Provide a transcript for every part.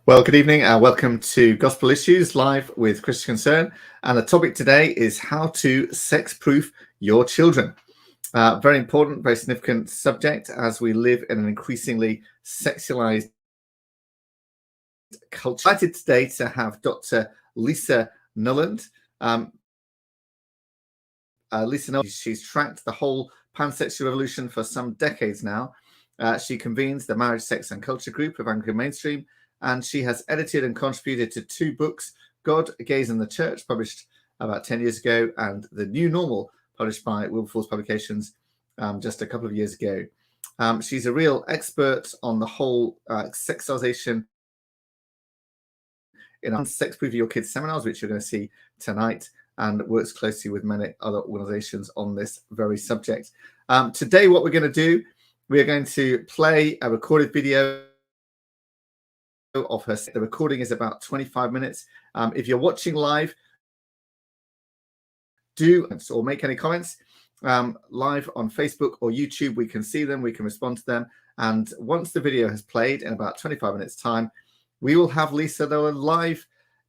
Well, good evening and welcome to Gospel Issues live with Christian Concern. And the topic today is how to sex-proof your children. Very important, very significant subject as we live in an increasingly sexualized culture. I'm excited today to have Dr. Lisa Nolland. Lisa Nolland, she's tracked the whole pansexual revolution for some decades now. She convenes the Marriage, Sex and Culture group of Anglican Mainstream, and she has edited and contributed to two books, God, Gays and the Church, published about 10 years ago, and The New Normal, published by Wilberforce Publications just a couple of years ago. She's a real expert on the whole sexualization in our Sex Proof Your Kids seminars, which you're going to see tonight, and works closely with many other organizations on this very subject. Today, what we're going to do, we're going to play a recorded video of her. The recording is about 25 minutes. If you're watching live, do or make any comments live on Facebook or YouTube. We can see them, we can respond to them. And once the video has played in about 25 minutes time, we will have Lisa Nolland live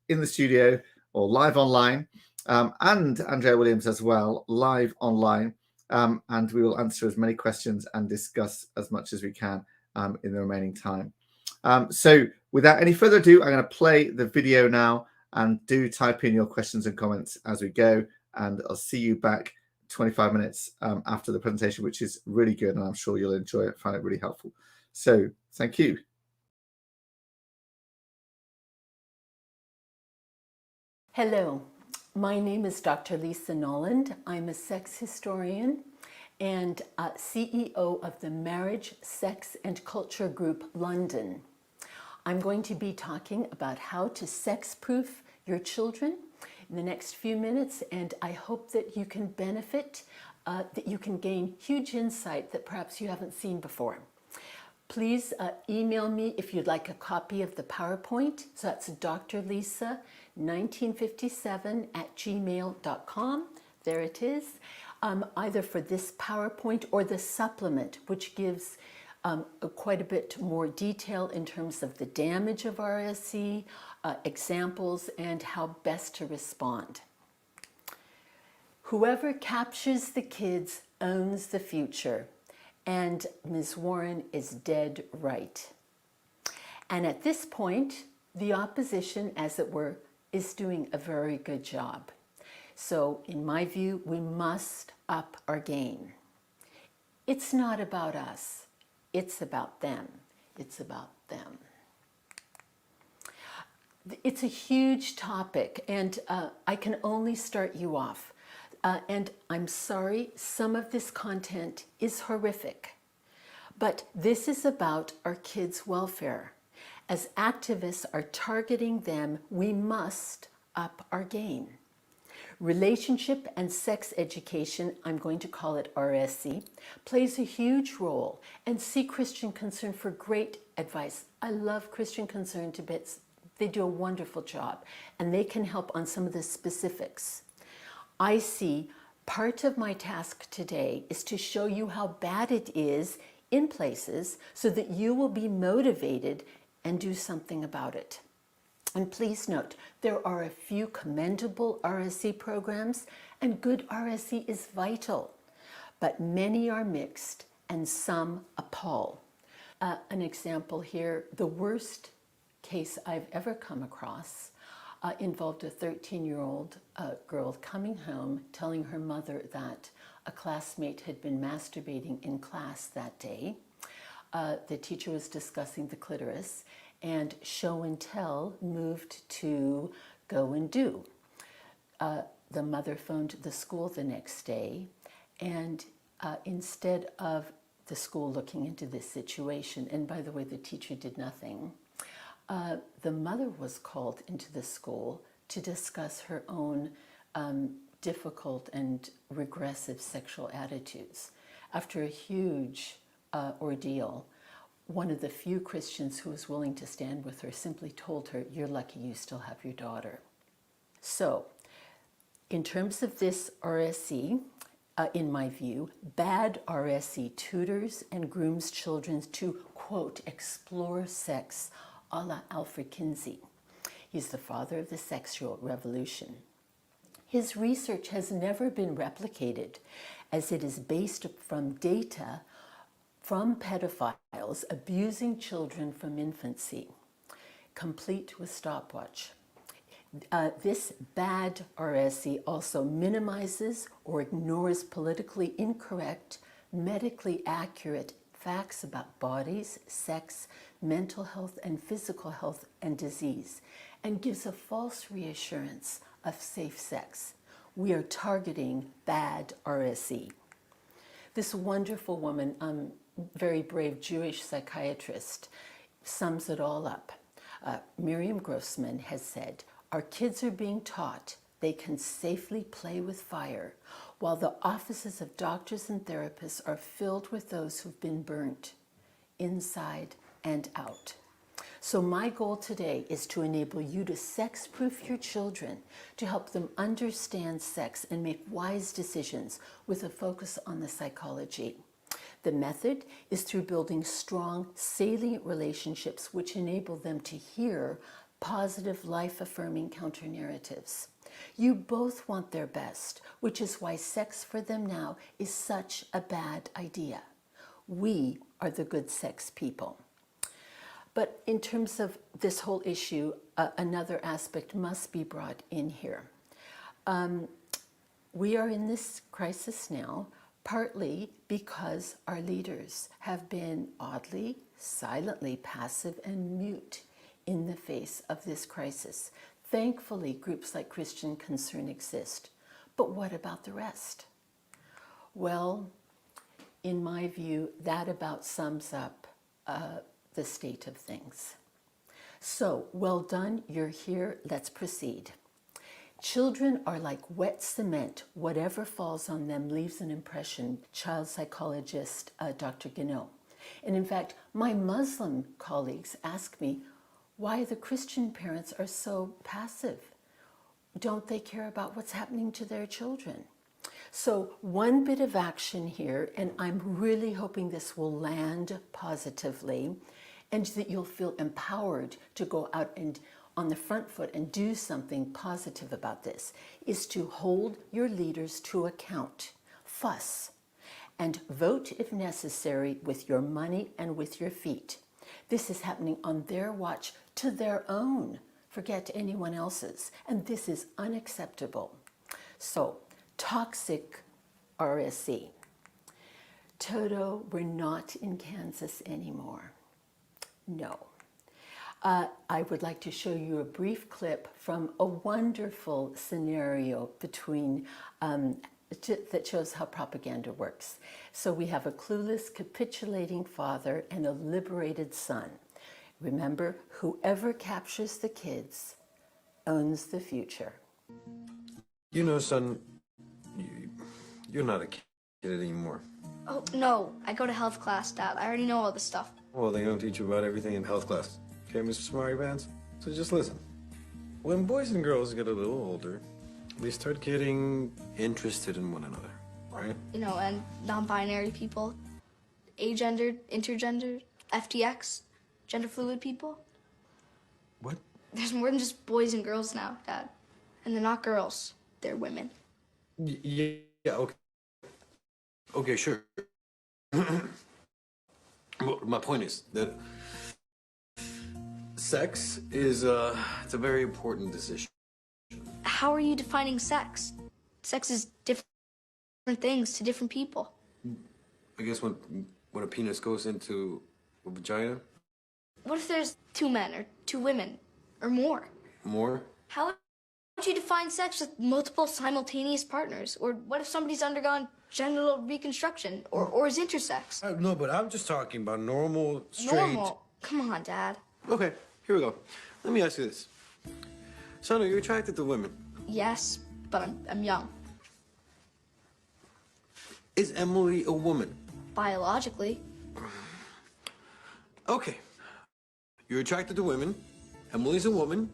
in the studio or live online, and Andrea Williams as well, live online. And we will answer as many questions and discuss as much as we can in the remaining time. So without any further ado, I'm going to play the video now, and do type in your questions and comments as we go. And I'll see you back 25 minutes after the presentation, which is really good. And I'm sure you'll enjoy it, find it really helpful. So thank you. Hello, my name is Dr. Lisa Nolland. I'm a sex historian and CEO of the Marriage, Sex and Culture Group London. I'm going to be talking about how to sex-proof your children in the next few minutes, and I hope that you can benefit, that you can gain huge insight that perhaps you haven't seen before. Please email me if you'd like a copy of the PowerPoint. So that's drlisa1957@gmail.com. There it is, either for this PowerPoint or the supplement, which gives quite a bit more detail in terms of the damage of RSE, examples, and how best to respond. Whoever captures the kids owns the future. And Ms. Warren is dead right. And at this point, the opposition, as it were, is doing a very good job. So in my view, we must up our game. It's not about us. It's about them. It's about them. It's a huge topic, and I can only start you off. And I'm sorry, some of this content is horrific, but this is about our kids' welfare. As activists are targeting them, we must up our game. Relationship and sex education, I'm going to call it RSE, plays a huge role, and see Christian Concern for great advice. I love Christian Concern to bits. They do a wonderful job, and they can help on some of the specifics. I see part of my task today is to show you how bad it is in places so that you will be motivated and do something about it. And please note, there are a few commendable RSE programs, and good RSE is vital, but many are mixed and some appall. An example here, the worst case I've ever come across involved a 13-year-old girl coming home telling her mother that a classmate had been masturbating in class that day. The teacher was discussing the clitoris, and show and tell moved to go and do. The mother phoned the school the next day, and instead of the school looking into this situation, and by the way, the teacher did nothing, the mother was called into the school to discuss her own difficult and regressive sexual attitudes. After a huge ordeal, one of the few Christians who was willing to stand with her simply told her, "You're lucky you still have your daughter." So, in terms of this RSE, in my view, bad RSE tutors and grooms children to, quote, explore sex a la Alfred Kinsey. He's the father of the sexual revolution. His research has never been replicated, as it is based from data from pedophiles abusing children from infancy, complete with stopwatch. This bad RSE also minimizes or ignores politically incorrect, medically accurate facts about bodies, sex, mental health, and physical health and disease, and gives a false reassurance of safe sex. We are targeting bad RSE. This wonderful woman, very brave Jewish psychiatrist, sums it all up. Miriam Grossman has said, "Our kids are being taught they can safely play with fire, while the offices of doctors and therapists are filled with those who've been burnt, inside and out." So my goal today is to enable you to sex-proof your children, to help them understand sex and make wise decisions with a focus on the psychology. The method is through building strong, salient relationships which enable them to hear positive, life-affirming counter-narratives. You both want their best, which is why sex for them now is such a bad idea. We are the good sex people. But in terms of this whole issue, another aspect must be brought in here. We are in this crisis now, partly because our leaders have been oddly, silently passive and mute in the face of this crisis. Thankfully, groups like Christian Concern exist. But what about the rest? Well, in my view, that about sums up the state of things. So, well done, you're here, let's proceed. Children are like wet cement. Whatever falls on them leaves an impression, child psychologist Dr. Guinaud. And in fact, my Muslim colleagues ask me why the Christian parents are so passive. Don't they care about what's happening to their children? So one bit of action here, and I'm really hoping this will land positively and that you'll feel empowered to go out and on the front foot and do something positive about this, is to hold your leaders to account, fuss, and vote if necessary with your money and with your feet. This is happening on their watch, to their own, forget anyone else's, and this is unacceptable. So, toxic RSE. Toto, we're not in Kansas anymore. No. I would like to show you a brief clip from a wonderful scenario between that shows how propaganda works. So we have a clueless, capitulating father and a liberated son. Remember, whoever captures the kids owns the future. You know, son, you're not a kid anymore. Oh, no. I go to health class, Dad. I already know all this stuff. Well, they don't teach you about everything in health class. Okay, Mr. Smarty Pants? So just listen. When boys and girls get a little older, they start getting interested in one another, right? You know, and non-binary people, agendered, intergendered, FTX, gender fluid people. What? There's more than just boys and girls now, Dad. And they're not girls. They're women. Yeah, okay. Okay, sure. Well, my point is that sex is it's a very important decision. How are you defining sex? Sex is different things to different people. I guess when a penis goes into a vagina. What if there's 2 men or 2 women or more? More? How would you define sex with multiple simultaneous partners? Or what if somebody's undergone genital reconstruction or is intersex? No, but I'm just talking about normal, straight... Normal? Come on, Dad. Okay, here we go. Let me ask you this. Son, are you attracted to women? Yes, but I'm young. Is Emily a woman? Biologically. Okay. You're attracted to women. Emily's a woman.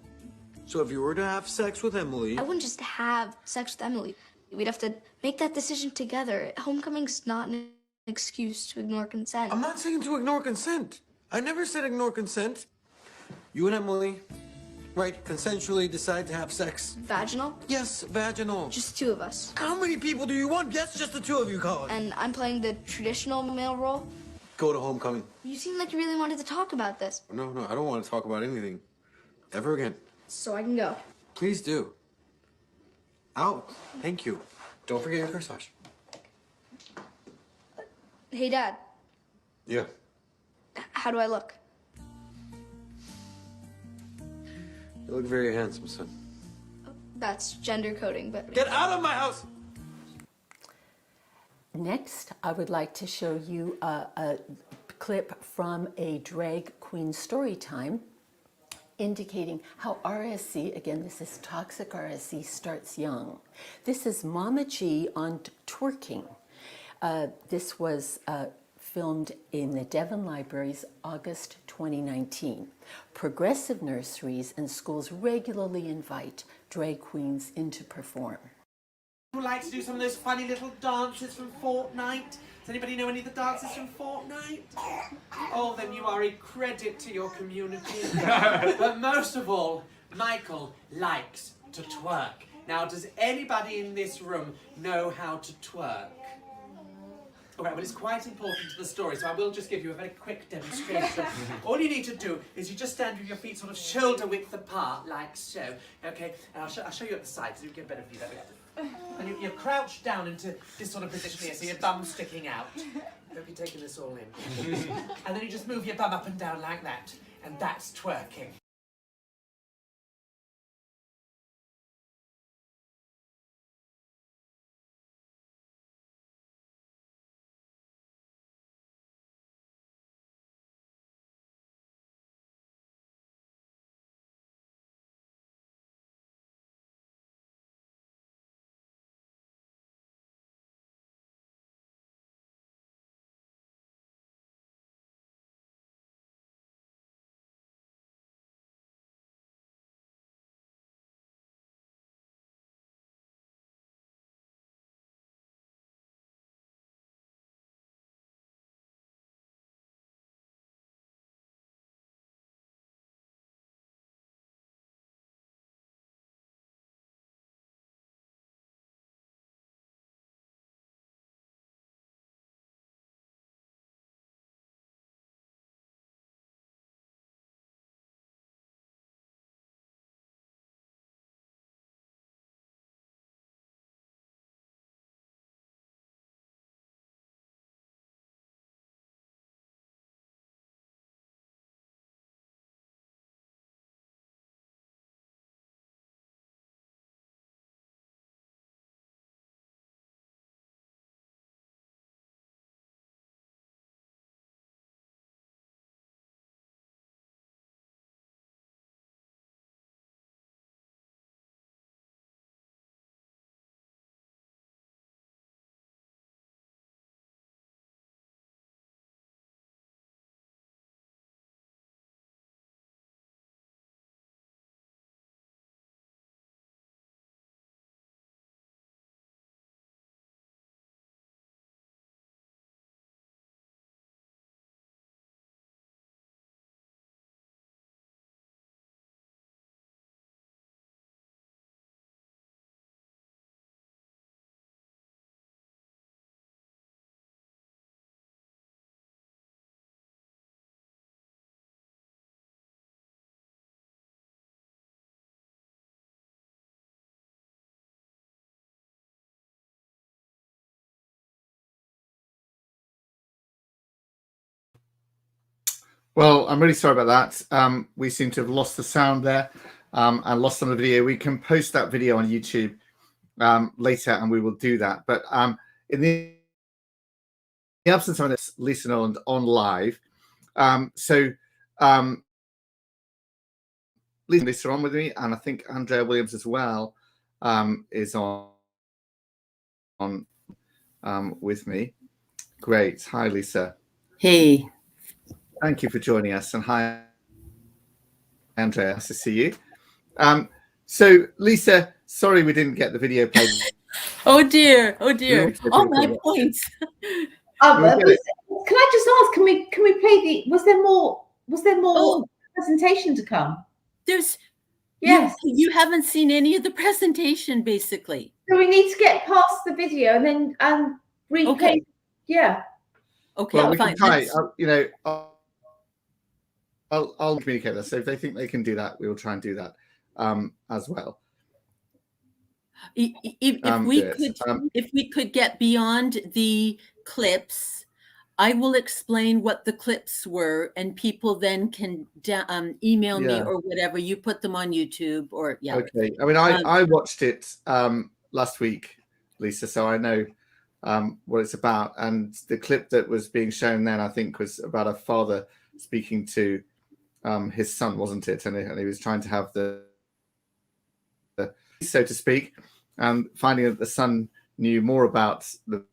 So if you were to have sex with Emily... I wouldn't just have sex with Emily. We'd have to make that decision together. Homecoming's not an excuse to ignore consent. I'm not saying to ignore consent. I never said ignore consent. You and Emily, right, consensually decide to have sex. Vaginal? Yes, vaginal. Just two of us. How many people do you want? Yes, just the two of you, Colin. And I'm playing the traditional male role. Go to homecoming. You seem like you really wanted to talk about this. No, I don't want to talk about anything. Ever again. So I can go. Please do. Out. Thank you. Don't forget your corsage. Hey, Dad. Yeah. How do I look? You look very handsome, son. That's gender coding, but... Get out of my house! Next, I would like to show you a clip from a drag queen story time indicating how RSC, again, this is toxic RSC, starts young. This is Mama G on twerking. This was filmed in the Devon Libraries, August 2019. Progressive nurseries and schools regularly invite drag queens in to perform. Would like to do some of those funny little dances from Fortnite? Does anybody know any of the dances from Fortnite? Oh, then you are a credit to your community. But most of all, Michael likes to twerk. Now, does anybody in this room know how to twerk? All right, well, it's quite important to the story, so I will just give you a very quick demonstration. All you need to do is you just stand with your feet sort of shoulder width apart, like so. Okay, and I'll show you at the side so you get a better view. There we go. And you're crouched down into this sort of position here, so your bum's sticking out. Hope you're taking this all in. And then you just move your bum up and down like that, and that's twerking. Well, I'm really sorry about that. We seem to have lost the sound there and lost some of the video. We can post that video on YouTube later, and we will do that. But in the absence of this, Lisa Nolland on live. Lisa on with me, and I think Andrea Williams as well is on with me. Great. Hi, Lisa. Hey. Thank you for joining us, and hi, Andrea. Nice to see you. So, Lisa, sorry we didn't get the video played. Oh dear. Oh dear. All my points. Can I just ask? Can we play the? Was there more? Oh, presentation to come. There's Yes. you haven't seen any of the presentation, basically. So we need to get past the video and then replay. Okay. Yeah. Okay, Well, we fine. can try. I'll communicate that. So if they think they can do that, we will try and do that as well. If we could get beyond the clips, I will explain what the clips were, and people then can email me or whatever. You put them on YouTube or Okay. I mean, I watched it last week, Lisa, so I know what it's about. And the clip that was being shown then, I think, was about a father speaking to his son, wasn't it? And he was trying to have the so to speak, and finding that the son knew more about the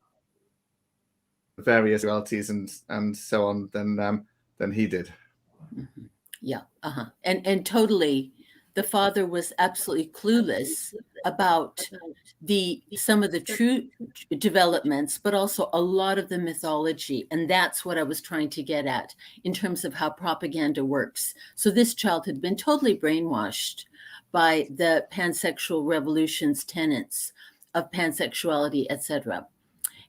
various realities and so on than he did. Mm-hmm. Yeah. And totally, the father was absolutely clueless about some of the true developments, but also a lot of the mythology. And that's what I was trying to get at in terms of how propaganda works. So this child had been totally brainwashed by the pansexual revolution's tenets of pansexuality, etc.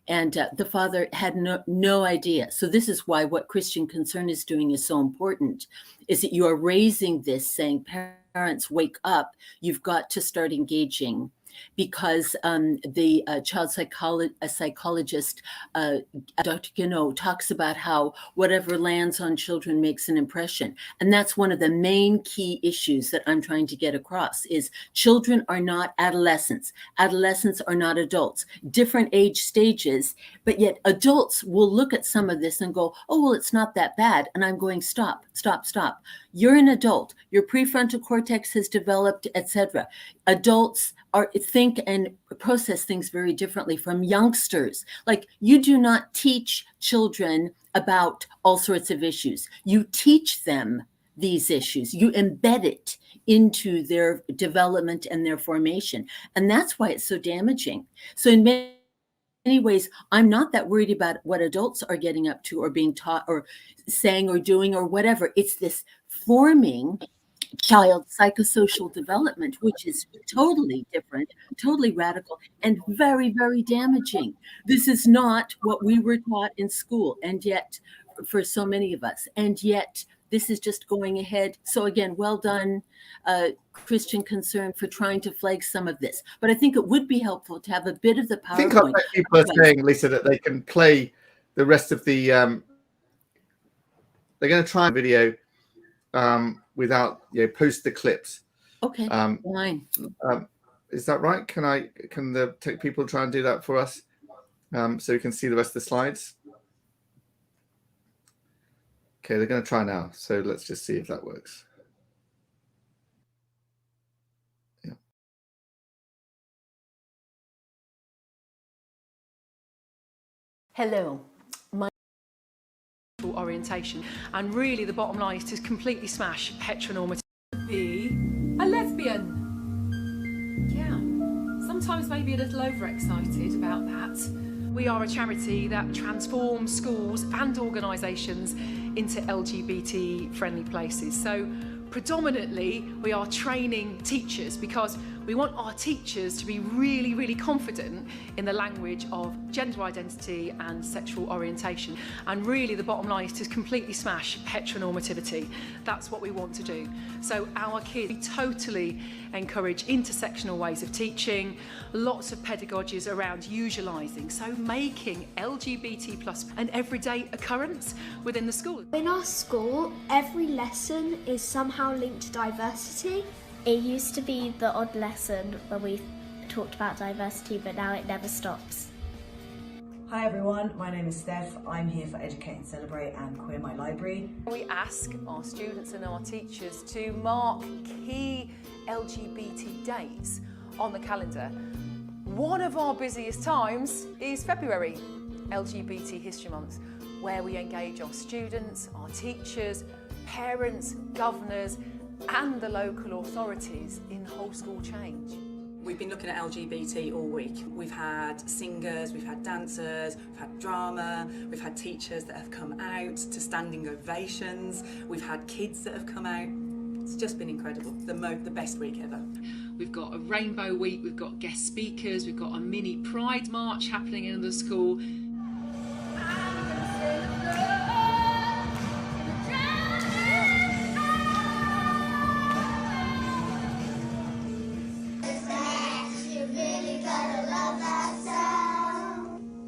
And the father had no idea. So this is why what Christian Concern is doing is so important, is that you are raising this, saying, parents, wake up. You've got to start engaging. Because the child psychologist, Dr. Guinaud, talks about how whatever lands on children makes an impression. And that's one of the main key issues that I'm trying to get across is children are not adolescents. Adolescents are not adults. Different age stages, but yet adults will look at some of this and go, oh, well, it's not that bad. And I'm going, stop. You're an adult. Your prefrontal cortex has developed, etc. Adults think and process things very differently from youngsters. Like, you do not teach children about all sorts of issues. You teach them these issues. You embed it into their development and their formation. And that's why it's so damaging. So in many ways, I'm not that worried about what adults are getting up to or being taught or saying or doing or whatever. It's this forming child psychosocial development, which is totally different, totally radical, and very, very damaging. This is not what we were taught in school, and yet, for so many of us, and yet this is just going ahead. So again, well done, Christian Concern, for trying to flag some of this. But I think it would be helpful to have a bit of the PowerPoint. I think I've met people are saying, Lisa, that they can play the rest of the. They're going to try a video without post the clips. Okay, fine. Is that right? Can the tech people try and do that for us, so we can see the rest of the slides? Okay, they're going to try now. So let's just see if that works. Yeah. Hello. Orientation, and really the bottom line is to completely smash heteronormative. Be a lesbian. Yeah, sometimes maybe a little overexcited about that. We are a charity that transforms schools and organisations into LGBT friendly places. So predominantly we are training teachers because we want our teachers to be really, really confident in the language of gender identity and sexual orientation. And really the bottom line is to completely smash heteronormativity. That's what we want to do. So our kids, we totally encourage intersectional ways of teaching, lots of pedagogies around usualising, so making LGBT plus an everyday occurrence within the school. In our school, every lesson is somehow linked to diversity. It used to be the odd lesson where we talked about diversity, but now it never stops. Hi everyone, my name is Steph. I'm here for Educate and Celebrate and Queer My Library. We ask our students and our teachers to mark key LGBT dates on the calendar. One of our busiest times is February, LGBT History Month, where we engage our students, our teachers, parents, governors, and the local authorities in whole school change. We've been looking at LGBT all week. We've had singers, we've had dancers, we've had drama, we've had teachers that have come out to standing ovations, we've had kids that have come out. It's just been incredible, the best week ever. We've got a rainbow week, we've got guest speakers, we've got a mini pride march happening in the school.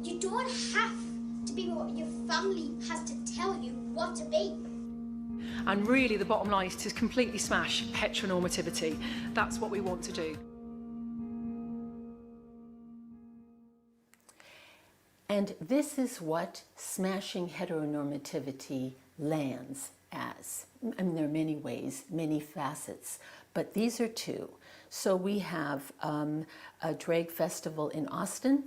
You don't have to be what your family has to tell you what to be. And really the bottom line is to completely smash heteronormativity. That's what we want to do. And this is what smashing heteronormativity lands as. I mean, there are many ways, many facets, but these are two. So we have a drag festival in Austin.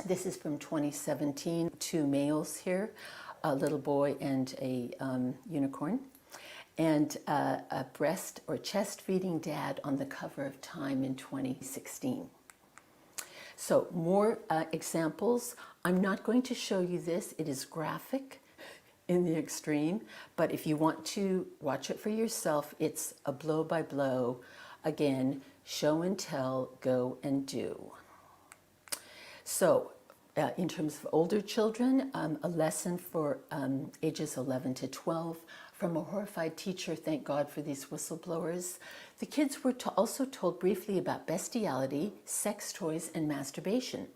This is from 2017, 2 males here, a little boy and a unicorn, and a breast or chest feeding dad on the cover of Time in 2016. So more examples. I'm not going to show you this. It is graphic in the extreme, but if you want to watch it for yourself, it's a blow by blow. Again, show and tell, go and do. So in terms of older children, a lesson for ages 11 to 12 from a horrified teacher. Thank God for these whistleblowers. The kids were also told briefly about bestiality, sex toys, and masturbation.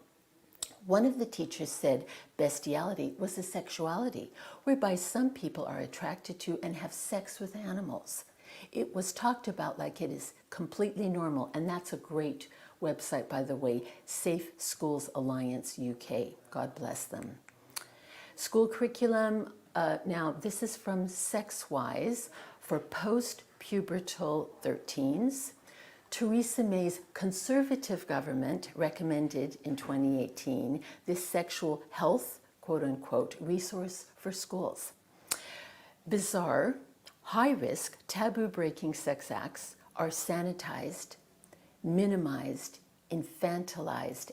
One of the teachers said bestiality was a sexuality whereby some people are attracted to and have sex with animals. It was talked about like it is completely normal, and that's a great website, by the way, Safe Schools Alliance UK. God bless them. School curriculum, now this is from SexWise for post-pubertal 13s. Theresa May's conservative government recommended in 2018 this sexual health, quote unquote, resource for schools. Bizarre, high-risk, taboo-breaking sex acts are sanitized, minimized, infantilized,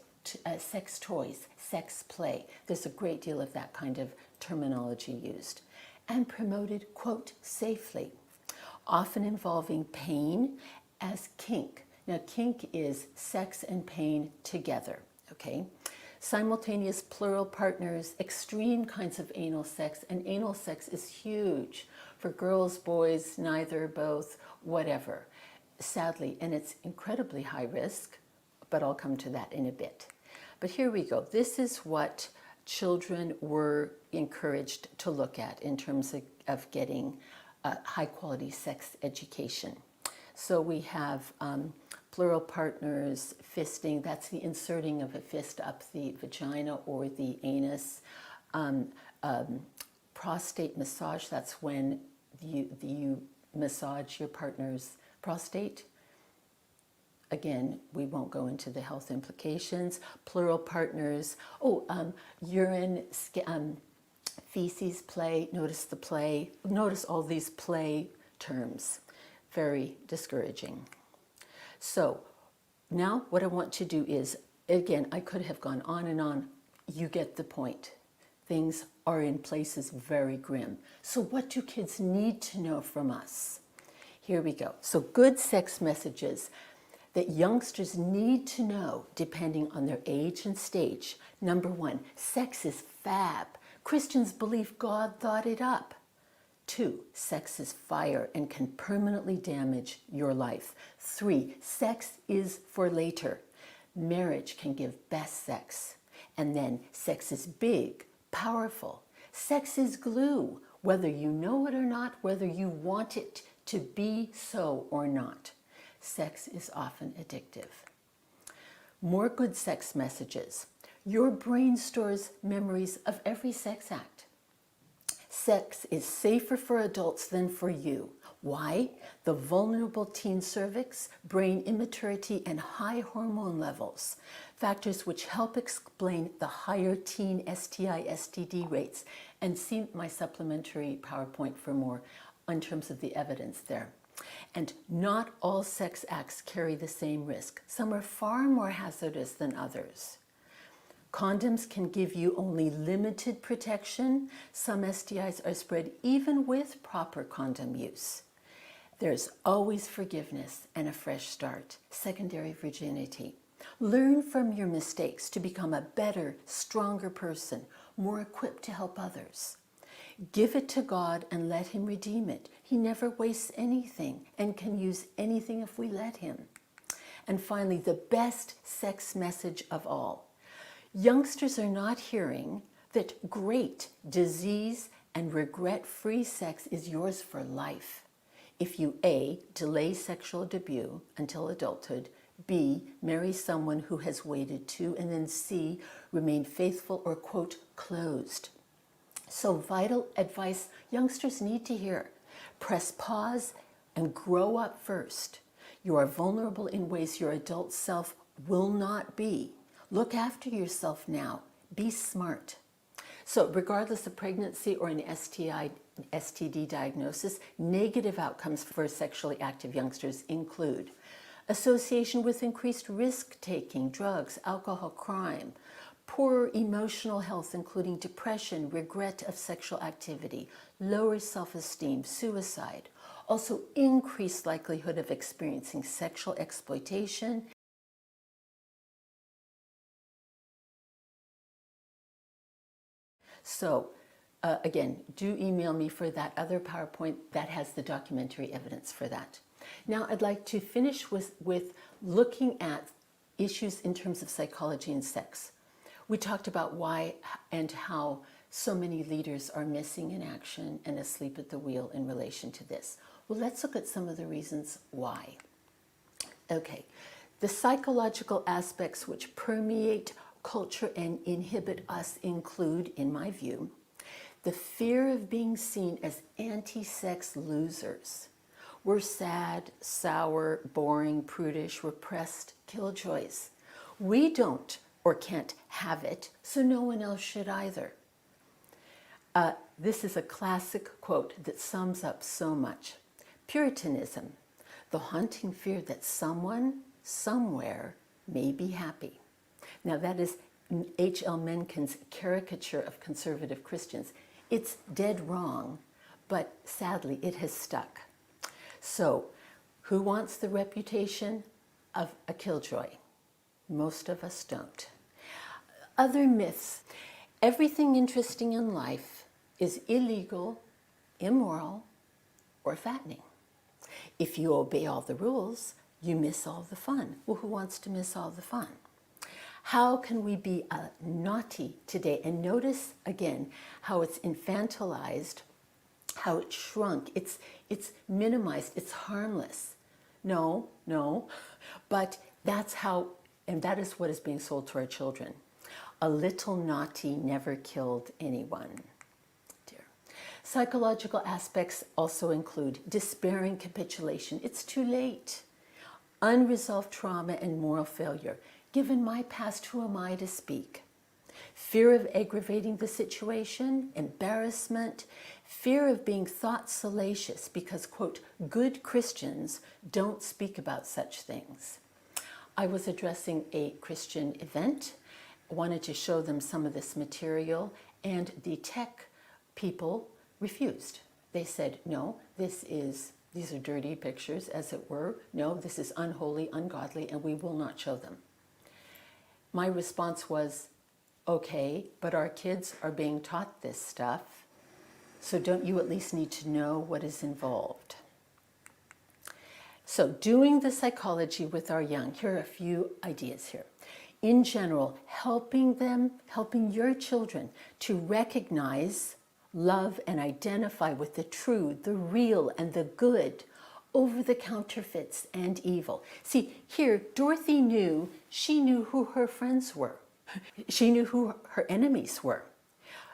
sex toys, sex play. There's a great deal of that kind of terminology used. And promoted, quote, safely, often involving pain as kink. Now, kink is sex and pain together, okay? Simultaneous plural partners, extreme kinds of anal sex, and anal sex is huge for girls, boys, neither, both, whatever. Sadly, and it's incredibly high risk, but I'll come to that in a bit. But here we go. This is what children were encouraged to look at in terms of getting high quality sex education. So we have plural partners, fisting, that's the inserting of a fist up the vagina or the anus. Prostate massage, that's when you massage your partner's prostate. Again, we won't go into the health implications. Plural partners, urine, feces play, notice the play, notice all these play terms. Very discouraging. So now what I want to do is, again, I could have gone on and on. You get the point. Things are in places very grim. So what do kids need to know from us? Here we go. So good sex messages that youngsters need to know depending on their age and stage. Number 1, sex is fab. Christians believe God thought it up. 2, sex is fire and can permanently damage your life. 3, sex is for later. Marriage can give best sex. And then sex is big, powerful. Sex is glue, whether you know it or not, whether you want it to be so or not. Sex is often addictive. More good sex messages. Your brain stores memories of every sex act. Sex is safer for adults than for you. Why? The vulnerable teen cervix, brain immaturity, and high hormone levels. Factors which help explain the higher teen STI, STD rates. And see my supplementary PowerPoint for more in terms of the evidence there. And not all sex acts carry the same risk. Some are far more hazardous than others. Condoms can give you only limited protection. Some STIs are spread even with proper condom use. There's always forgiveness and a fresh start. Secondary virginity. Learn from your mistakes to become a better, stronger person, more equipped to help others. Give it to God and let Him redeem it. He never wastes anything and can use anything if we let Him. And finally, the best sex message of all. Youngsters are not hearing that great, disease and regret-free sex is yours for life. If you A, delay sexual debut until adulthood, B, marry someone who has waited to, and then C, remain faithful or, quote, closed. So vital advice youngsters need to hear. Press pause and grow up first. You are vulnerable in ways your adult self will not be. Look after yourself now. Be smart. So regardless of pregnancy or an STD diagnosis, negative outcomes for sexually active youngsters include association with increased risk-taking, drugs, alcohol, crime, poorer emotional health, including depression, regret of sexual activity, lower self-esteem, suicide, also increased likelihood of experiencing sexual exploitation. So again, do email me for that other PowerPoint that has the documentary evidence for that. Now I'd like to finish with looking at issues in terms of psychology and sex. We talked about why and how so many leaders are missing in action and asleep at the wheel in relation to this. Well, let's look at some of the reasons why. Okay, the psychological aspects which permeate culture and inhibit us include, in my view, the fear of being seen as anti-sex losers. We're sad, sour, boring, prudish, repressed killjoys. We don't or can't have it, so no one else should either. This is a classic quote that sums up so much. Puritanism, the haunting fear that someone, somewhere, may be happy. Now that is H.L. Mencken's caricature of conservative Christians. It's dead wrong, but sadly it has stuck. So, who wants the reputation of a killjoy? Most of us don't. Other myths. Everything interesting in life is illegal, immoral, or fattening. If you obey all the rules, you miss all the fun. Well, who wants to miss all the fun? How can we be naughty today? And notice again how it's infantilized, how it's shrunk, it's minimized, it's harmless. No, but that's how, and that is what is being sold to our children. A little naughty never killed anyone. Dear. Psychological aspects also include despair and capitulation. It's too late. Unresolved trauma and moral failure. Given my past, who am I to speak? Fear of aggravating the situation, embarrassment, fear of being thought salacious because, quote, good Christians don't speak about such things. I was addressing a Christian event, wanted to show them some of this material, and the tech people refused. They said, no, these are dirty pictures, as it were. No, this is unholy, ungodly, and we will not show them. My response was, okay, but our kids are being taught this stuff, so don't you at least need to know what is involved? So doing the psychology with our young, here are a few ideas here. In general, helping your children to recognize, love, and identify with the true, the real, and the good over the counterfeits and evil. See, here, Dorothy knew who her friends were. She knew who her enemies were.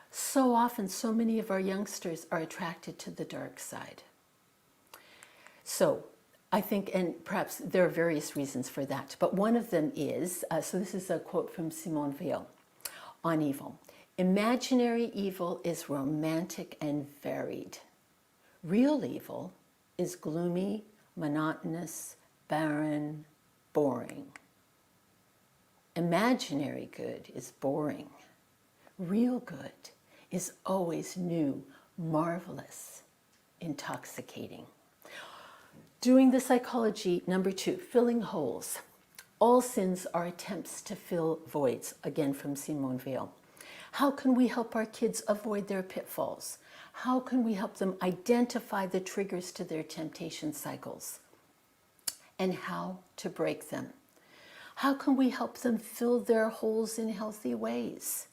So often, so many of our youngsters are attracted to the dark side. So I think, and perhaps there are various reasons for that, but one of them is, so this is a quote from Simone Weil on evil. Imaginary evil is romantic and varied. Real evil is gloomy, monotonous, barren, boring. Imaginary good is boring. Real good is always new, marvelous, intoxicating. Doing the psychology, number 2, filling holes. All sins are attempts to fill voids, again from Simone Weil. How can we help our kids avoid their pitfalls? How can we help them identify the triggers to their temptation cycles? And how to break them? How can we help them fill their holes in healthy ways?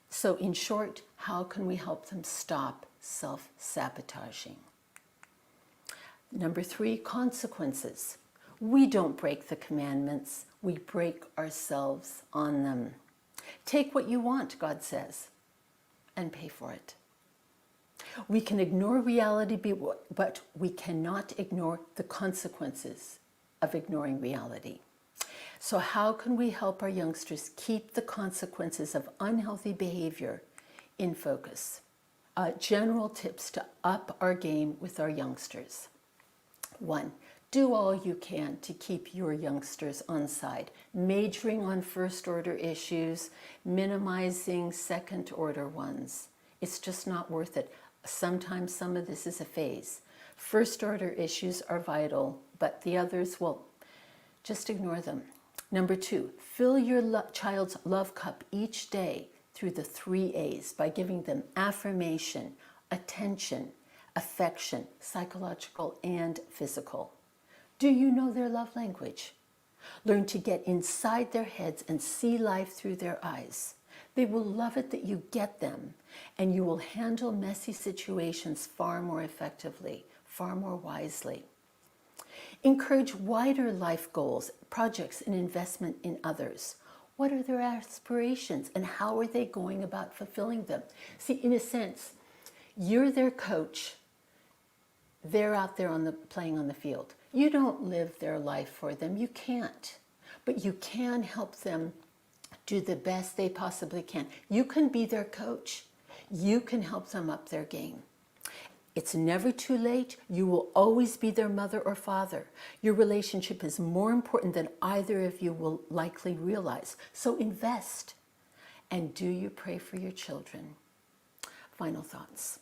So in short, how can we help them stop self-sabotaging? Number 3, consequences. We don't break the commandments, we break ourselves on them. Take what you want, God says, and pay for it. We can ignore reality, but we cannot ignore the consequences of ignoring reality. So how can we help our youngsters keep the consequences of unhealthy behavior in focus? General tips to up our game with our youngsters. 1, do all you can to keep your youngsters on side, majoring on first-order issues, minimizing second-order ones. It's just not worth it. Sometimes some of this is a phase. First-order issues are vital, but the others, well, just ignore them. Number 2, fill your child's love cup each day through the 3 A's by giving them affirmation, attention, affection, psychological and physical. Do you know their love language? Learn to get inside their heads and see life through their eyes. They will love it that you get them, and you will handle messy situations far more effectively, far more wisely. Encourage wider life goals, projects, and investment in others. What are their aspirations, and how are they going about fulfilling them? See, in a sense, you're their coach. They're out there playing on the field. You don't live their life for them. You can't. But you can help them do the best they possibly can. You can be their coach. You can help them up their game. It's never too late. You will always be their mother or father. Your relationship is more important than either of you will likely realize. So invest. And do you pray for your children? Final thoughts.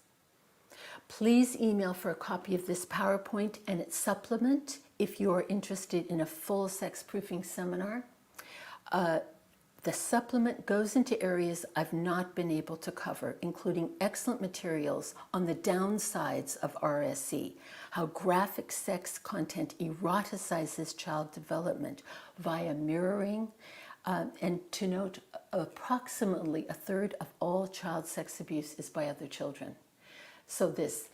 Please email for a copy of this PowerPoint and its supplement if you are interested in a full sex-proofing seminar. The supplement goes into areas I've not been able to cover, including excellent materials on the downsides of RSE, how graphic sex content eroticizes child development via mirroring, and to note, approximately a third of all child sex abuse is by other children. So this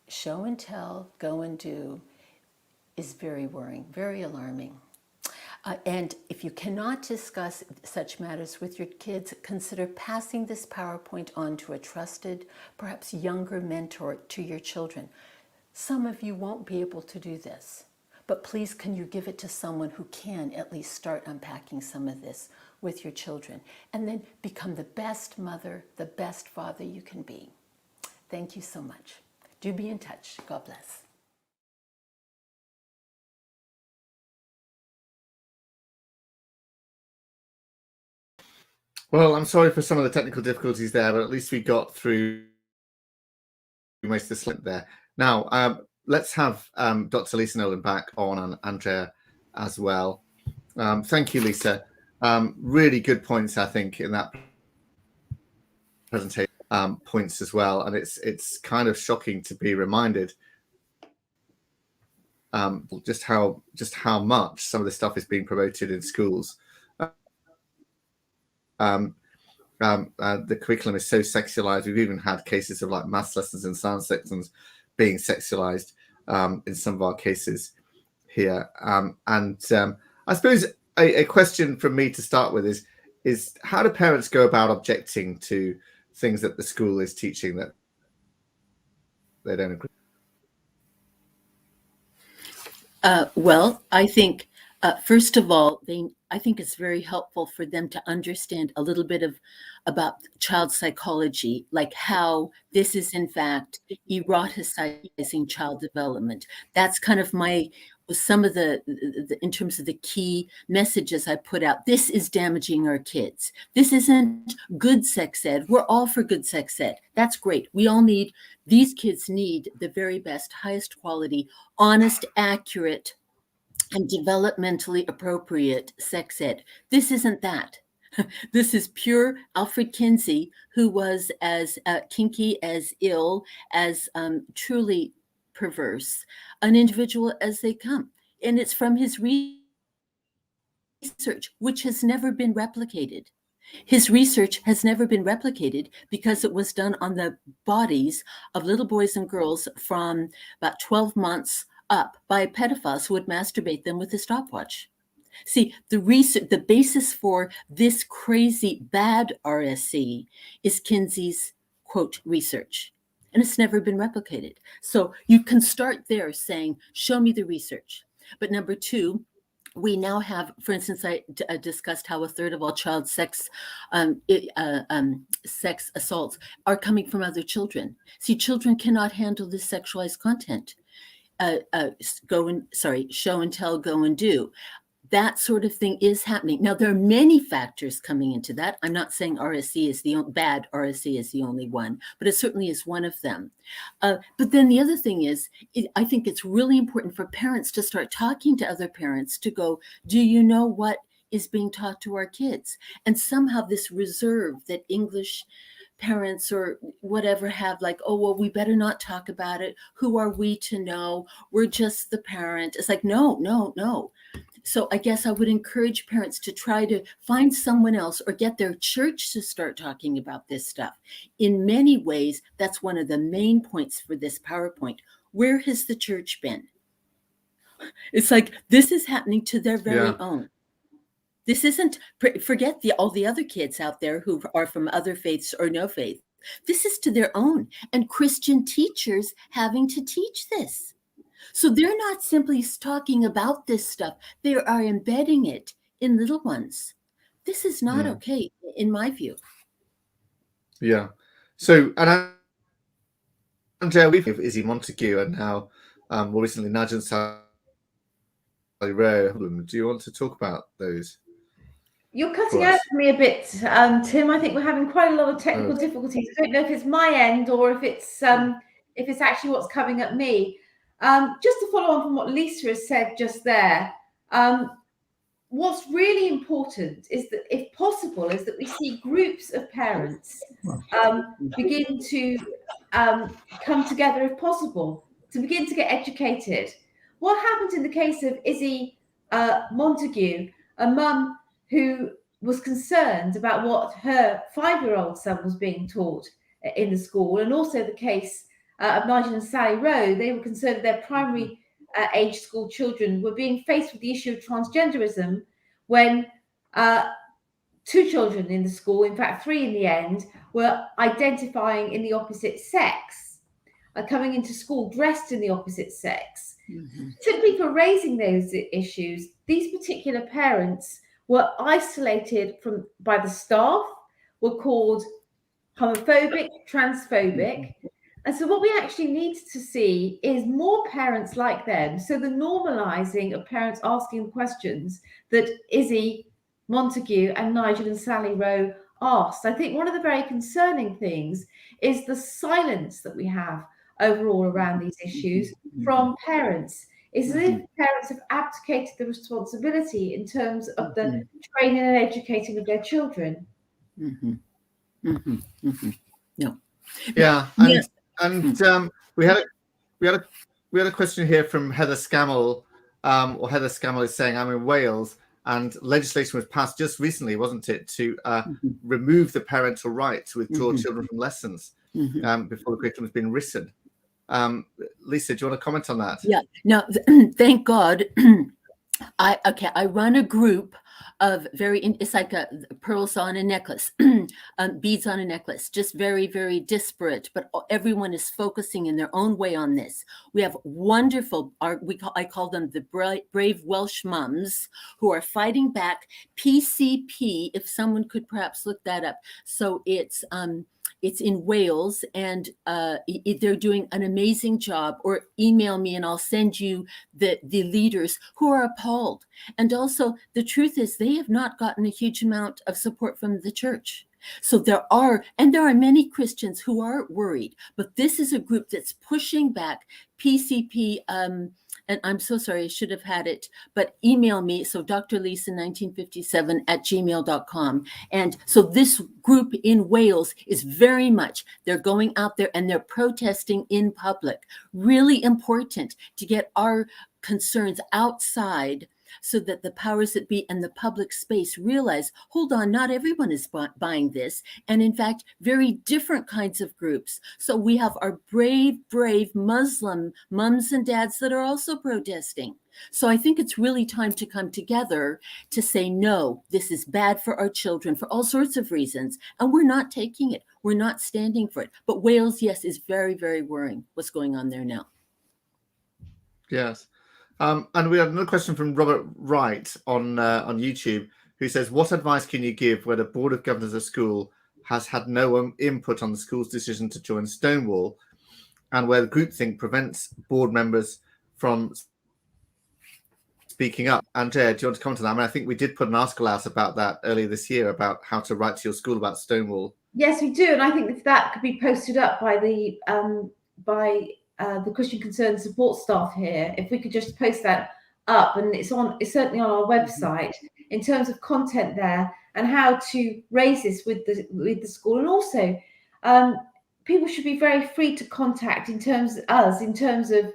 show and tell, go and do is very worrying, very alarming. And if you cannot discuss such matters with your kids, consider passing this PowerPoint on to a trusted, perhaps younger mentor to your children. Some of you won't be able to do this, but please can you give it to someone who can at least start unpacking some of this with your children, and then become the best mother, the best father you can be. Thank you so much. Do be in touch. God bless. Well, I'm sorry for some of the technical difficulties there, but at least we got through most of the slip there. Now, let's have Dr. Lisa Nolland back on, and Andrea as well. Thank you, Lisa. Really good points, I think, in that presentation. Points as well, and it's kind of shocking to be reminded just how much some of this stuff is being promoted in schools. The curriculum is so sexualized. We've even had cases of like maths lessons and science lessons being sexualized in some of our cases here. I suppose a question from me to start with is how do parents go about objecting to things that the school is teaching that they don't agree? Well, I think, first of all, I think it's very helpful for them to understand a little bit about child psychology, like how this is in fact eroticizing child development. That's kind of some of the in terms of the key messages I put out. This is damaging our kids. This isn't good sex ed. We're all for good sex ed. That's great. These kids need the very best, highest quality, honest, accurate, and developmentally appropriate sex ed. This isn't that. This is pure Alfred Kinsey, who was as kinky, as ill, as truly perverse an individual as they come. And it's from his research, which has never been replicated. His research has never been replicated because it was done on the bodies of little boys and girls from about 12 months up by pedophiles who would masturbate them with a stopwatch. See, the basis for this crazy bad RSC is Kinsey's, quote, research, and it's never been replicated. So you can start there saying, show me the research. But number two, we now have, for instance, I discussed how a third of all child sex assaults are coming from other children. See, children cannot handle this sexualized content. Show and tell, go and do. That sort of thing is happening. Now, there are many factors coming into that. I'm not saying RSC is bad RSC is the only one, but it certainly is one of them. But then the other thing is, I think it's really important for parents to start talking to other parents to go, do you know what is being taught to our kids? And somehow this reserve that English parents or whatever have, like, oh, well, we better not talk about it. Who are we to know? We're just the parent. It's like, no. So I guess I would encourage parents to try to find someone else or get their church to start talking about this stuff. In many ways, that's one of the main points for this PowerPoint. Where has the church been? It's like, this is happening to their very own. This isn't, forget all the other kids out there who are from other faiths or no faith. This is to their own, and Christian teachers having to teach this. So they're not simply talking about this stuff. They are embedding it in little ones. This is not okay, in my view. Yeah. So, and we've of Izzy Montague and now more recently Nudge and Sally Rowe. Do you want to talk about those? You're cutting out for me a bit, Tim. I think we're having quite a lot of technical difficulties. I don't know if it's my end or if it's actually what's coming at me. Just to follow on from what Lisa has said just there, what's really important is that, if possible, is that we see groups of parents begin to come together, if possible, to begin to get educated. What happened in the case of Izzy Montague, a mum who was concerned about what her 5-year-old son was being taught in the school, and also the case of Nigel and Sally Rowe, they were concerned that their primary age school children were being faced with the issue of transgenderism when 2 children in the school, in fact 3 in the end, were identifying in the opposite sex, coming into school dressed in the opposite sex. Simply for raising those issues, these particular parents were isolated by the staff, were called homophobic, transphobic. And so what we actually need to see is more parents like them. So the normalizing of parents asking questions that Izzy Montague and Nigel and Sally Rowe asked. I think one of the very concerning things is the silence that we have overall around these issues from parents. It's as if parents have abdicated the responsibility in terms of the training and educating of their children. Yeah, and we had a question here from Heather Scammell, or Heather Scammell is saying, I'm in Wales, and legislation was passed just recently, wasn't it, to remove the parental right to withdraw children from lessons before the curriculum has been written. Lisa, do you want to comment on that? Yeah. No, thank God. I run a group of it's like pearls on a necklace, beads on a necklace, just very, very disparate, but everyone is focusing in their own way on this. We have wonderful, I call them the brave Welsh mums who are fighting back. PCP, if someone could perhaps look that up. So it's in Wales, and they're doing an amazing job. Or email me and I'll send you the leaders who are appalled. And also the truth is they have not gotten a huge amount of support from the church. So there are many Christians who are worried, but this is a group that's pushing back. PCP, and I'm so sorry, I should have had it, but email me. So drlisa1957@gmail.com. And so this group in Wales is very much, they're going out there and they're protesting in public. Really important to get our concerns outside, so that the powers that be and the public space realize, hold on, not everyone is buying this. And in fact, very different kinds of groups. So we have our brave Muslim mums and dads that are also protesting. So I think it's really time to come together to say, no, this is bad for our children for all sorts of reasons. And we're not taking it. We're not standing for it. But Wales, yes, is very, very worrying what's going on there now. Yes. And we have another question from Robert Wright on YouTube, who says, what advice can you give where the Board of Governors of school has had no input on the school's decision to join Stonewall, and where the groupthink prevents board members from speaking up? Andrea, do you want to comment on that? I mean, I think we did put an article out about that earlier this year about how to write to your school about Stonewall. Yes, we do. And I think that could be posted up by the Christian Concern support staff here. If we could just post that up, and it's certainly on our website in terms of content there and how to raise this with the school. And also people should be very free to contact in terms of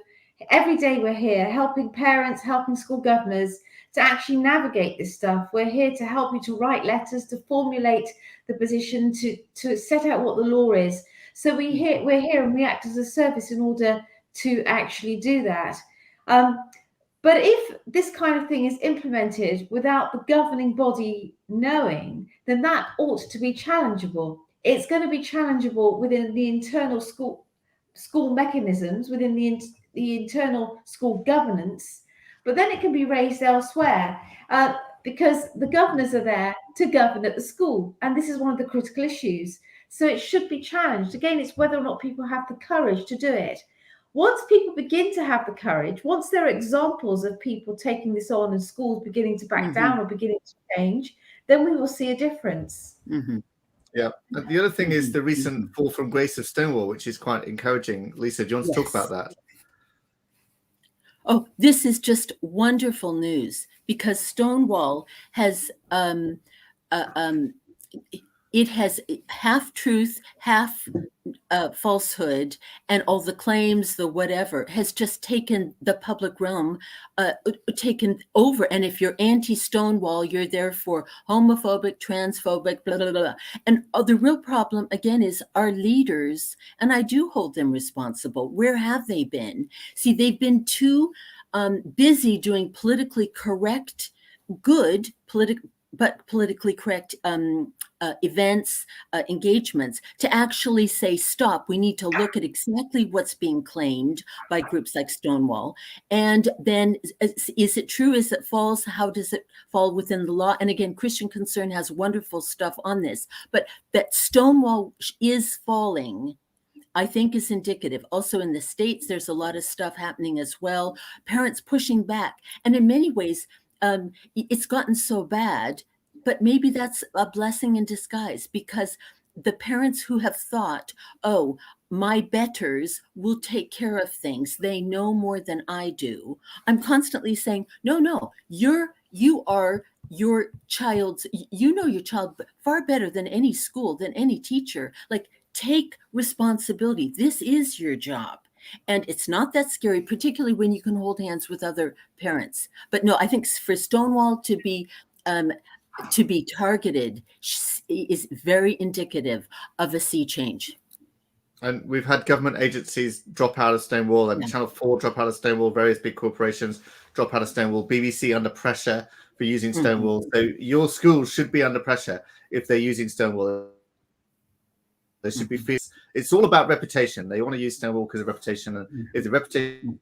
every day we're here helping parents, helping school governors to actually navigate this stuff. We're here to help you to write letters, to formulate the position, to set out what the law is. So we're here and we act as a service in order to actually do that. But if this kind of thing is implemented without the governing body knowing, then that ought to be challengeable. It's going to be challengeable within the internal school mechanisms, within the internal school governance, but then it can be raised elsewhere because the governors are there to govern at the school. And this is one of the critical issues. So it should be challenged. Again, it's whether or not people have the courage to do it. Once people begin to have the courage, once there are examples of people taking this on and schools beginning to back down or beginning to change, then we will see a difference. Yeah. And the other thing is the recent fall from grace of Stonewall, which is quite encouraging. Lisa, do you want to talk about that? Oh, this is just wonderful news, because Stonewall has it has half truth, half falsehood, and all the claims, the whatever, has just taken the public realm, taken over. And if you're anti-Stonewall, you're therefore homophobic, transphobic, blah, blah, blah. And the real problem, again, is our leaders, and I do hold them responsible. Where have they been? See, they've been too busy doing politically correct, politically correct events, engagements, to actually say, stop, we need to look at exactly what's being claimed by groups like Stonewall. And then, is it true? Is it false? How does it fall within the law? And again, Christian Concern has wonderful stuff on this, but that Stonewall is falling, I think, is indicative. Also in the States, there's a lot of stuff happening as well. Parents pushing back. And in many ways, it's gotten so bad, but maybe that's a blessing in disguise, because the parents who have thought, oh, my betters will take care of things, they know more than I do. I'm constantly saying, no, you are your child's, you know your child far better than any school, than any teacher. Like, take responsibility. This is your job. And it's not that scary, particularly when you can hold hands with other parents. But no, I think for Stonewall to be targeted is very indicative of a sea change. And we've had government agencies drop out of Stonewall, and Channel 4 drop out of Stonewall, various big corporations drop out of Stonewall, BBC under pressure for using Stonewall. So your school should be under pressure if they're using Stonewall. There should be fees. It's all about reputation. They want to use Stonewall because of reputation, and if the reputation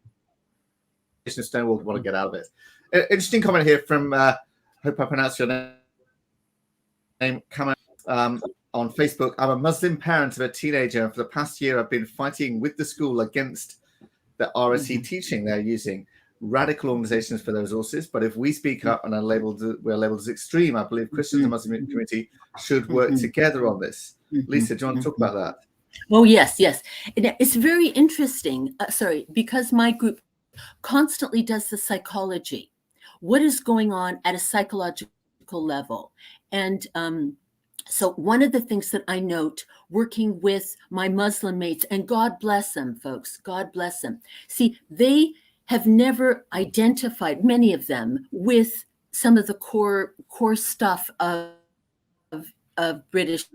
of Stonewall want to get out of it. Interesting comment here from hope I pronounced your name, Kamal, on Facebook. I'm a Muslim parent of a teenager, and for the past year I've been fighting with the school against the RSE teaching they're using. Radical organizations for their resources, but if we speak up and we're labeled as extreme, I believe Christians and the Muslim community should work together on this. Lisa, do you want to talk about that? Oh, yes. It's very interesting. Because my group constantly does the psychology. What is going on at a psychological level? And so one of the things that I note working with my Muslim mates, and God bless them, folks, God bless them. See, they have never identified, many of them, with some of the core stuff of British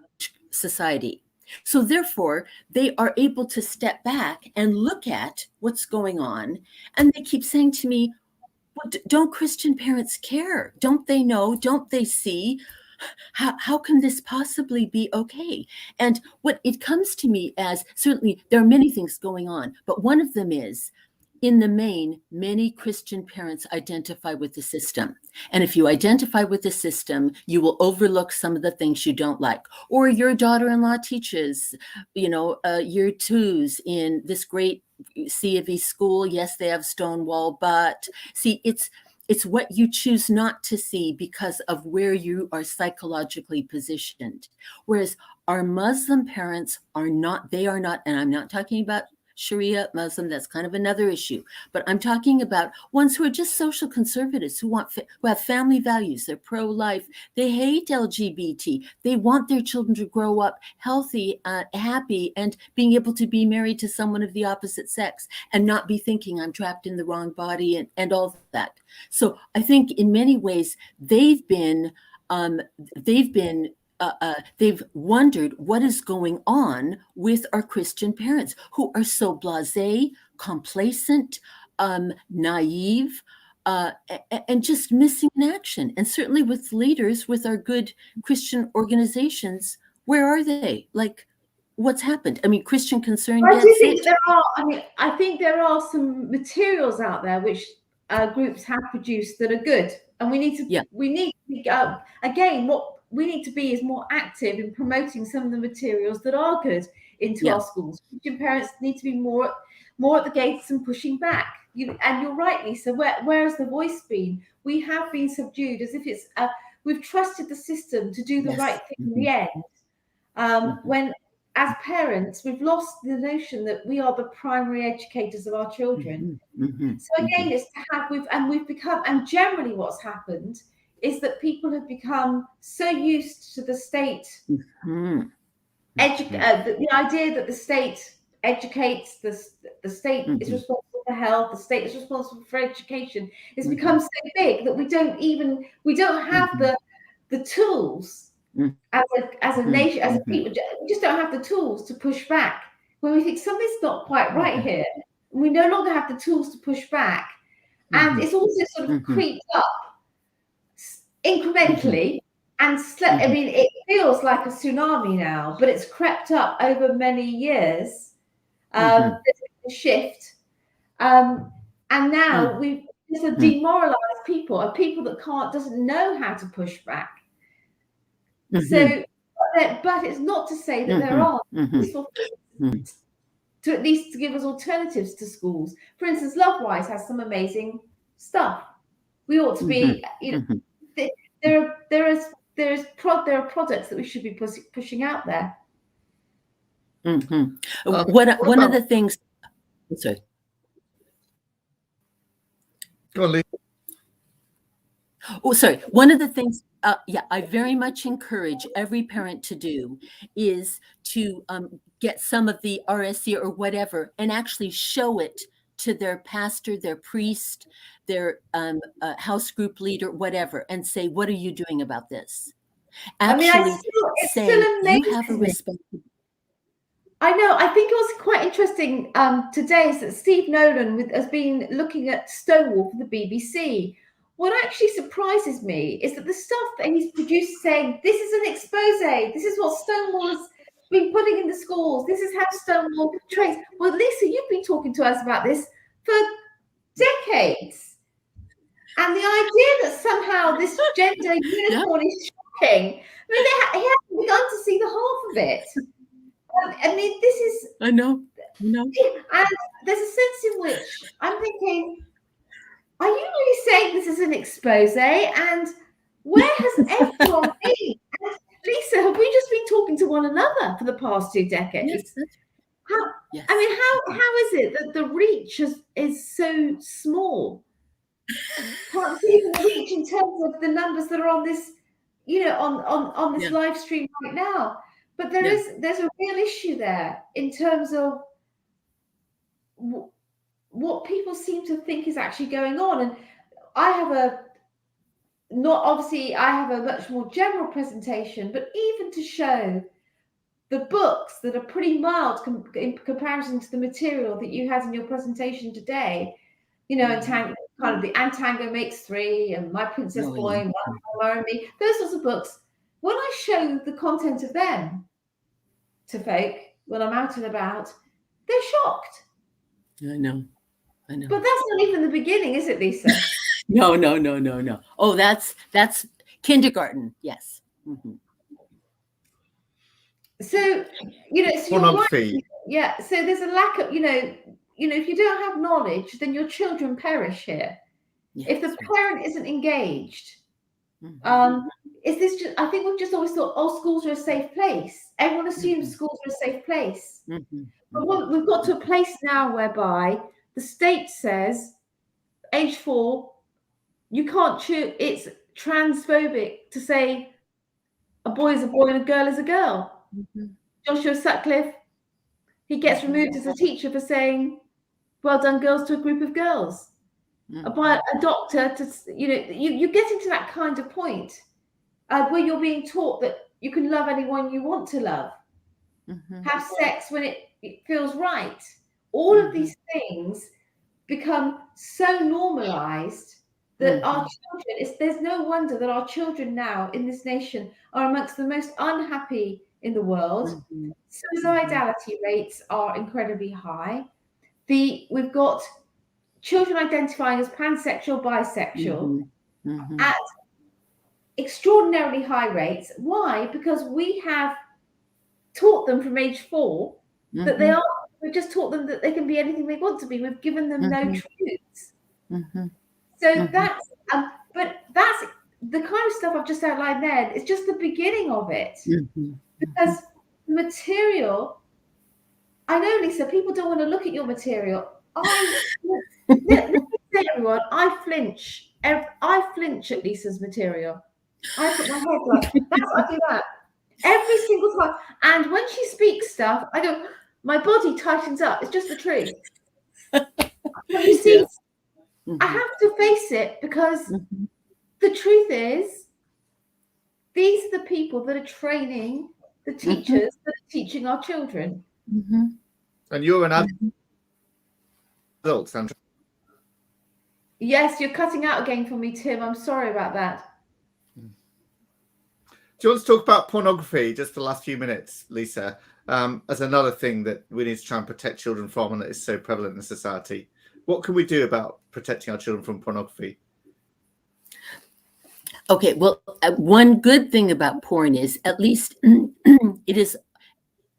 society. So therefore, they are able to step back and look at what's going on. And they keep saying to me, well, don't Christian parents care? Don't they know? Don't they see? How can this possibly be okay? And what it comes to me as, certainly there are many things going on, but one of them is, in the main, many Christian parents identify with the system. And if you identify with the system, you will overlook some of the things you don't like. Or your daughter-in-law teaches, year twos in this great C of E school. Yes, they have Stonewall, but see, it's what you choose not to see because of where you are psychologically positioned. Whereas our Muslim parents are not, and I'm not talking about Sharia Muslim, that's kind of another issue. But I'm talking about ones who are just social conservatives, who have family values, they're pro-life, they hate LGBT, they want their children to grow up healthy, happy, and being able to be married to someone of the opposite sex and not be thinking I'm trapped in the wrong body and all that. So I think in many ways they've wondered what is going on with our Christian parents who are so blasé, complacent, naive, and just missing in action. And certainly with leaders, with our good Christian organizations, where are they? Like, what's happened? I mean, Christian Concern. I do think there are. I think there are some materials out there which groups have produced that are good, and we need to. Again, what we need to be is more active in promoting some of the materials that are good into our schools. Christian parents need to be more at the gates and pushing back. And you're right, Lisa. Where has the voice been? We have been subdued, as if it's we've trusted the system to do the right thing in the end. When, as parents, we've lost the notion that we are the primary educators of our children. So again, it's to have we've become, and generally what's happened is that people have become so used to the state, the idea that the state educates, the state is responsible for health, the state is responsible for education. It's become so big that we don't have the tools as a nation, as a people. We just don't have the tools to push back when we think something's not quite right here. We no longer have the tools to push back, and it's also sort of creeped up incrementally, and I mean, it feels like a tsunami now, but it's crept up over many years. There's been a shift, and now we've just a demoralized people, a people that doesn't know how to push back. So, but it's not to say that there aren't useful things to at least to give us alternatives to schools. For instance, Lovewise has some amazing stuff. We ought to be, there are products that we should be pushing out there. One of the things. Sorry. Go on, Lee. Oh, sorry. One of the things, I very much encourage every parent to do is to get some of the RSE or whatever and actually show it to their pastor, their priest, their house group leader, whatever, and say, what are you doing about this? Actually, it's still amazing. You have a responsibility. I know. I think it was quite interesting today is that Steve Nolan has been looking at Stonewall for the BBC. what actually surprises me is that the stuff that he's produced saying, this is an expose, this is what Stonewall has been putting in the schools, this is how Stonewall portrays. Well, Lisa, you've been talking to us about this for decades. And the idea that somehow this gender unicorn is shocking, I mean, he hasn't begun to see the half of it. I mean, this is... I know. And there's a sense in which I'm thinking, are you really saying this is an expose? And where has everyone been? And Lisa, have we just been talking to one another for the past 2 decades? Yes. Yes. I mean, how is it that the reach is so small? Can't even reach in terms of the numbers that are on this, on this live stream right now. But there's a real issue there in terms of what people seem to think is actually going on. And I have a much more general presentation, but even to show the books that are pretty mild in comparison to the material that you had in your presentation today, and kind of the Antango Makes Three and My Princess Boy and One Me, those sorts of books. When I show the content of them to folk when I'm out and about, they're shocked. I know. But that's not even the beginning, is it, Lisa? No. Oh, that's kindergarten. Yes. Mm-hmm. So, pornography. So there's a lack of, if you don't have knowledge, then your children perish here. Yes, if the parent isn't engaged, is this just? I think we've just always thought, schools are a safe place. Everyone assumes schools are a safe place. But we've got to a place now whereby the state says, age 4, you can't choose. It's transphobic to say a boy is a boy and a girl is a girl. Joshua Sutcliffe, he gets removed as a teacher for saying, well done, girls, to a group of girls. By a doctor to, you're getting to that kind of point where you're being taught that you can love anyone you want to love, have sex when it feels right. All of these things become so normalized that our children, there's no wonder that our children now in this nation are amongst the most unhappy in the world. Suicidality rates are incredibly high. We've got children identifying as pansexual, bisexual at extraordinarily high rates. Why? Because we have taught them from age 4 that we've just taught them that they can be anything they want to be. We've given them no truths. So that's the kind of stuff I've just outlined there. It's just the beginning of it. Because the material, I know, Lisa, people don't want to look at your material. Let me say, everyone, I flinch at Lisa's material. I put my head like I do that every single time. And when she speaks stuff, I go, my body tightens up. It's just the truth. You see, I have to face it because the truth is, these are the people that are training the teachers that are teaching our children. And you're an adult, Sandra. Yes, you're cutting out again for me, Tim. I'm sorry about that. Do you want to talk about pornography just for the last few minutes, Lisa, as another thing that we need to try and protect children from and that is so prevalent in society? What can we do about protecting our children from pornography? Okay, well, one good thing about porn is at least it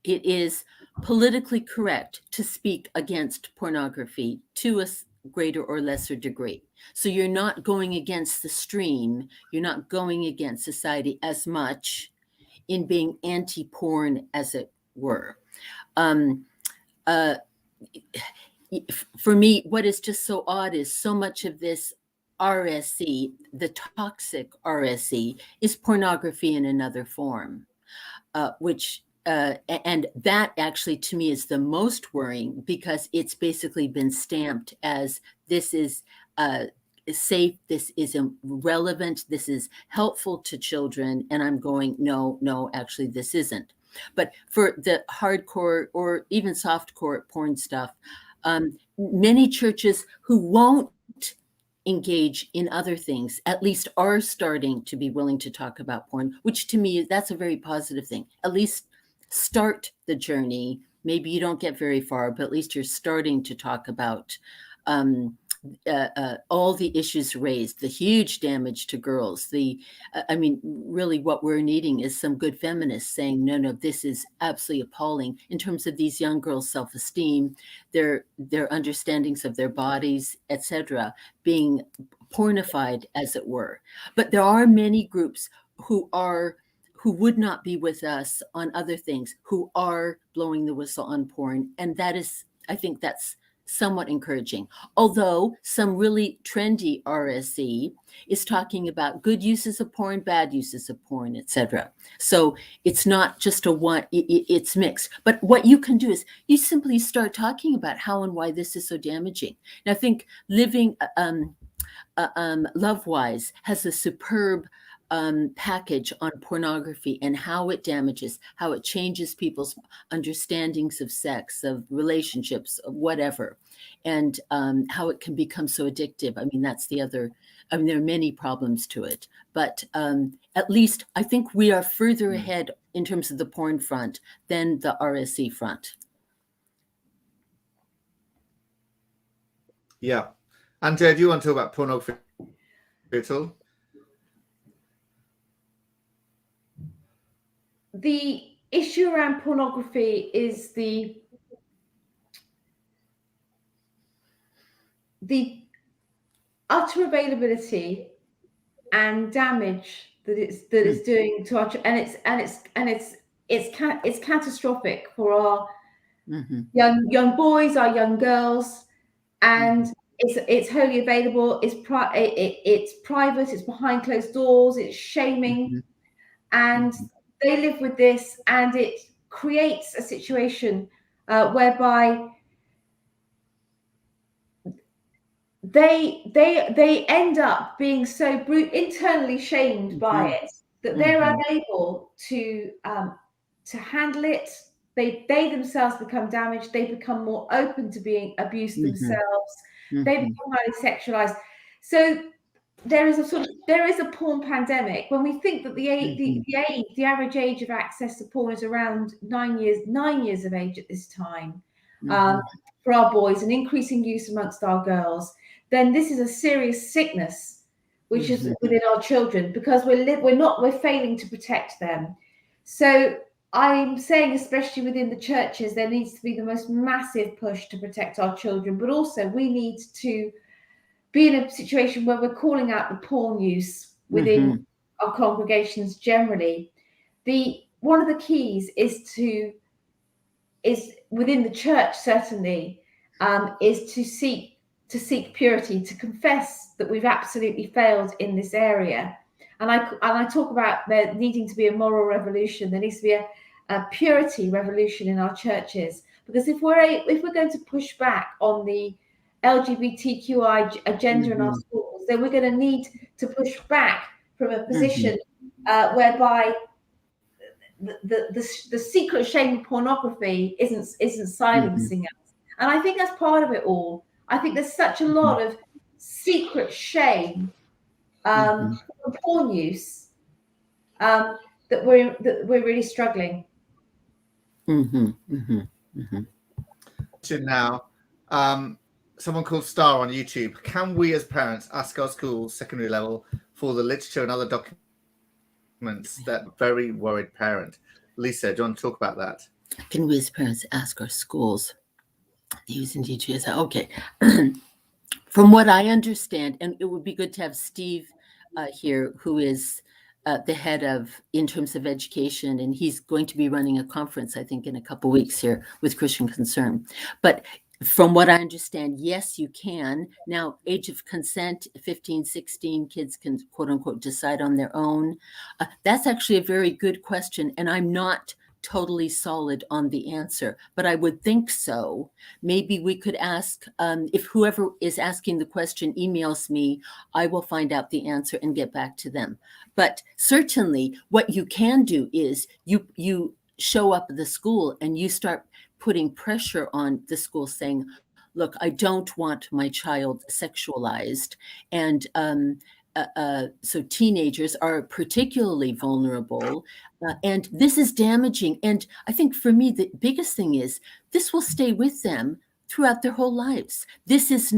is politically correct to speak against pornography to a greater or lesser degree. So you're not going against the stream. You're not going against society as much in being anti-porn, as it were. For me, what is just so odd is so much of this RSE, the toxic RSE, is pornography in another form, and that actually to me is the most worrying, because it's basically been stamped as this is safe, this is relevant, this is helpful to children. And I'm going, no, actually this isn't. But for the hardcore or even softcore porn stuff, many churches who won't engage in other things, at least are starting to be willing to talk about porn, which to me, that's a very positive thing. At least start the journey. Maybe you don't get very far, but at least you're starting to talk about all the issues raised, the huge damage to girls. Really what we're needing is some good feminists saying, no, this is absolutely appalling in terms of these young girls' self-esteem, their understandings of their bodies, etc., being pornified, as it were. But there are many groups who would not be with us on other things, who are blowing the whistle on porn. And that is, I think that's somewhat encouraging. Although some really trendy RSE is talking about good uses of porn, bad uses of porn, etc. So it's not just it's mixed. But what you can do is you simply start talking about how and why this is so damaging. And I think Living Love-Wise has a superb package on pornography and how it damages, how it changes people's understandings of sex, of relationships, of whatever, and how it can become so addictive. That's the other. There are many problems to it, but at least I think we are further ahead in terms of the porn front than the RSE front. Yeah. Andrea, do you want to talk about pornography at all? The issue around pornography is the utter availability and damage that it's doing to our, and it's catastrophic for our young boys, our young girls, and it's wholly available. It's private. It's behind closed doors. It's shaming, and they live with this, and it creates a situation whereby they end up being so internally shamed by it that they're unable to handle it. They themselves become damaged. They become more open to being abused themselves. They become highly sexualized. So there is a porn pandemic. When we think that the average age of access to porn is around 9 years of age at this time for our boys, and increasing use amongst our girls, then this is a serious sickness which is within our children, because we're failing to protect them. So I'm saying, especially within the churches, there needs to be the most massive push to protect our children, but also we need to be in a situation where we're calling out the porn use within our congregations generally. One of the keys is within the church, certainly, is to seek purity, to confess that we've absolutely failed in this area. And I talk about there needing to be a moral revolution. There needs to be a purity revolution in our churches, because if we're going to push back on the LGBTQI agenda in our schools, then we're going to need to push back from a position whereby the secret shame of pornography isn't silencing us. And I think that's part of it all. I think there's such a lot of secret shame from porn use that we're really struggling. Now, someone called Star on YouTube. Can we as parents ask our schools, secondary level, for the literature and other documents that very worried parent? Lisa, do you want to talk about that? Can we as parents ask our schools using DGS? Okay. From what I understand, and it would be good to have Steve here, who is the head of, in terms of education, and he's going to be running a conference, I think, in a couple of weeks here with Christian Concern. But from what I understand, yes, you can. Now, age of consent, 15, 16, kids can, quote unquote, decide on their own. That's actually a very good question, and I'm not totally solid on the answer, but I would think so. Maybe we could ask, if whoever is asking the question emails me, I will find out the answer and get back to them. But certainly what you can do is you show up at the school and you start putting pressure on the school saying, look, I don't want my child sexualized. And so teenagers are particularly vulnerable. And this is damaging. And I think for me, the biggest thing is this will stay with them throughout their whole lives. This is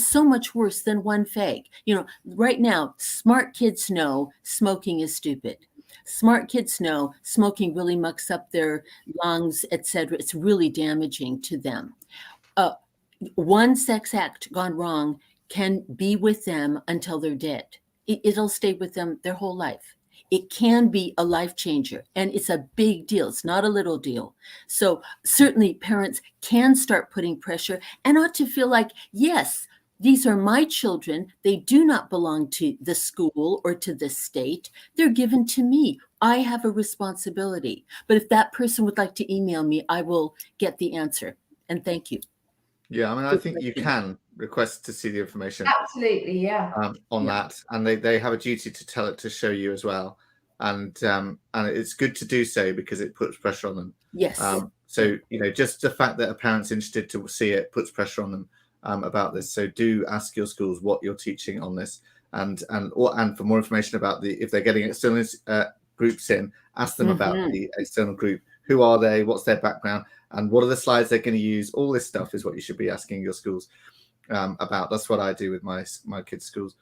so much worse than one fag. You know, right now, smart kids know smoking is stupid. Smart kids know smoking really mucks up their lungs, etc. It's really damaging to them. One sex act gone wrong can be with them until they're dead. It'll stay with them their whole life. It can be a life changer, and it's a big deal. It's not a little deal. So certainly parents can start putting pressure and ought to feel like, yes, these are my children. They do not belong to the school or to the state. They're given to me. I have a responsibility. But if that person would like to email me, I will get the answer. And thank you. Yeah, I mean, I think you can request to see the information. Absolutely, yeah. On that, and they have a duty to tell it, to show you as well, and it's good to do so because it puts pressure on them. Yes. So you know, just the fact that a parent's interested to see it puts pressure on them about this. So do ask your schools what you're teaching on this, and for more information about if they're getting external groups in, ask them about the external group. Who are they? What's their background? And what are the slides they're going to use? All this stuff is what you should be asking your schools about. That's what I do with my kids' schools.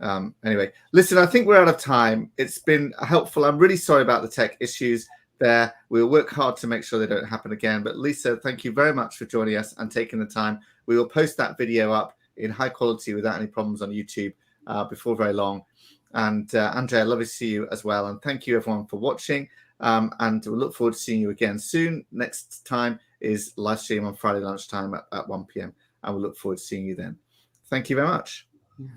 Anyway, listen, I think we're out of time. It's been helpful. I'm really sorry about the tech issues there. We'll work hard to make sure they don't happen again. But Lisa, thank you very much for joining us and taking the time. We will post that video up in high quality without any problems on YouTube before very long. And Andrea, lovely to see you as well. And thank you everyone for watching. And we'll look forward to seeing you again soon. Next time is live stream on Friday lunchtime at 1 p.m. I will look forward to seeing you then. Thank you very much. Yeah.